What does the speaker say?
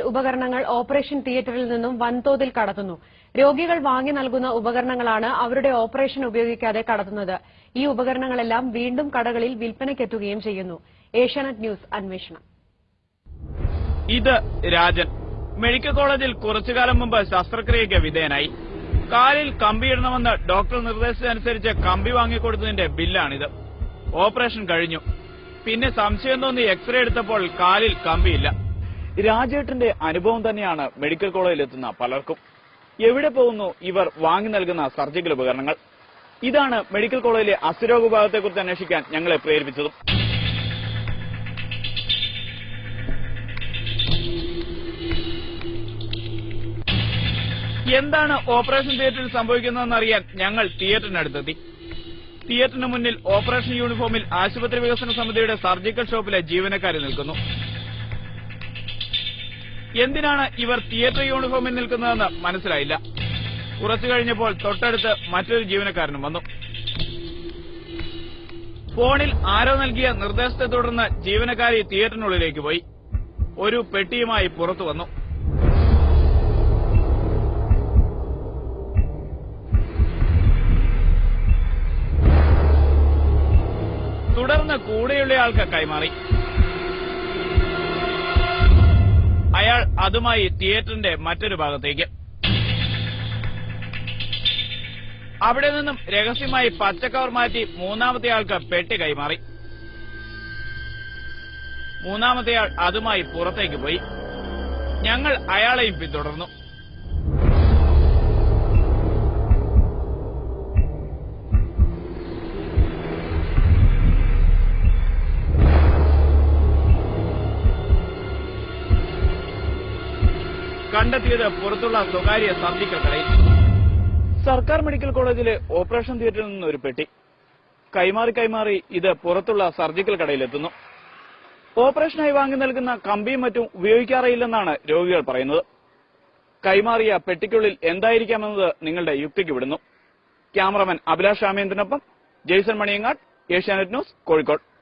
ഉപകരണങ്ങൾ ഓപ്പറേഷൻ തിയേറ്ററിൽ നിന്നും വൻതോതിൽ കടത്തുന്നു. രോഗികൾ വാങ്ങി നൽകുന്ന ഉപകരണങ്ങളാണ് അവരുടെ ഓപ്പറേഷൻ ഉപയോഗിക്കാതെ കടത്തുന്നത്. ഈ ഉപകരണങ്ങളെല്ലാം വീണ്ടും കടകളിൽ വിൽപ്പനയ്ക്കെത്തുകയും ചെയ്യുന്നു. ഏഷ്യാനെറ്റ് ന്യൂസ് അന്വേഷണം. ഇത് രാജൻ മെഡിക്കൽ കോളേജിൽ കുറച്ചുകാലം മുമ്പ് ശസ്ത്രക്രിയയ്ക്ക് വിധേയനായി. കാലിൽ കമ്പിയിടണമെന്ന് ഡോക്ടർ നിർദ്ദേശിച്ചതനുസരിച്ച് കമ്പി വാങ്ങിക്കൊടുത്തതിന്റെ ബില്ലാണിത്. ഓപ്പറേഷൻ കഴിഞ്ഞു. പിന്നെ സംശയം തോന്നി എക്സ്റേ എടുത്തപ്പോൾ കാലിൽ കമ്പിയില്ല. രാജേട്ടന്റെ അനുഭവം തന്നെയാണ് മെഡിക്കൽ കോളേജിലെത്തുന്ന പലർക്കും. എവിടെ പോകുന്നു ഇവർ വാങ്ങി നൽകുന്ന സർജിക്കൽ ഉപകരണങ്ങൾ? ഇതാണ് മെഡിക്കൽ കോളേജിലെ അസ്ഥിരോഗ വിഭാഗത്തെക്കുറിച്ച് അന്വേഷിക്കാൻ ഞങ്ങളെ പ്രേരിപ്പിച്ചതും. എന്താണ് ഓപ്പറേഷൻ തിയേറ്ററിൽ സംഭവിക്കുന്നതെന്നറിയാൻ ഞങ്ങൾ തിയേറ്ററിനടുത്തെത്തി. തിയേറ്ററിന് മുന്നിൽ ഓപ്പറേഷൻ യൂണിഫോമിൽ ആശുപത്രി വികസന സമിതിയുടെ സർജിക്കൽ ഷോപ്പിലെ ജീവനക്കാർ നിൽക്കുന്നു. എന്തിനാണ് ഇവർ തിയേറ്റർ യൂണിഫോമിൽ നിൽക്കുന്നതെന്ന് മനസ്സിലായില്ല. കുറച്ചു കഴിഞ്ഞപ്പോൾ തൊട്ടടുത്ത് മറ്റൊരു ജീവനക്കാരനും വന്നു. ഫോണിൽ ആരോ നൽകിയ നിർദ്ദേശത്തെ തുടർന്ന് ജീവനക്കാരി തിയേറ്ററിനുള്ളിലേക്ക് പോയി. ഒരു പെട്ടിയുമായി പുറത്തു വന്നു. തുടർന്ന് കൂടെയുള്ളയാൾക്ക് കൈമാറി. അയാൾ അതുമായി തിയേറ്ററിന്റെ മറ്റൊരു ഭാഗത്തേക്ക്. അവിടെ നിന്നും രഹസ്യമായി പച്ചക്കവർ മാറ്റി മൂന്നാമത്തെയാൾക്ക് പെട്ടി കൈമാറി. മൂന്നാമത്തെയാൾ അതുമായി പുറത്തേക്ക് പോയി. ഞങ്ങൾ അയാളെയും പിന്തുടർന്നു. കണ്ടെത്തിയത് പുറത്തുള്ള സ്വകാര്യ സർജിക്കൽ കടയിൽ. സർക്കാർ മെഡിക്കൽ കോളേജിലെ ഓപ്പറേഷൻ തിയേറ്ററിൽ നിന്ന് ഒരു പെട്ടി കൈമാറി ഇത് പുറത്തുള്ള സർജിക്കൽ കടയിലെത്തുന്നു. ഓപ്പറേഷനായി വാങ്ങി നൽകുന്ന കമ്പിയും മറ്റും ഉപയോഗിക്കാറില്ലെന്നാണ് രോഗികൾ പറയുന്നത്. കൈമാറിയ പെട്ടിക്കുള്ളിൽ എന്തായിരിക്കാമെന്നത് നിങ്ങളുടെ യുക്തിക്ക് വിടുന്നു. ക്യാമറമാൻ അഭിലാഷ് രാമേന്ദ്രനൊപ്പം ജെയ്സൺ മണിയങ്ങാട്, ഏഷ്യാനെറ്റ് ന്യൂസ്, കോഴിക്കോട്.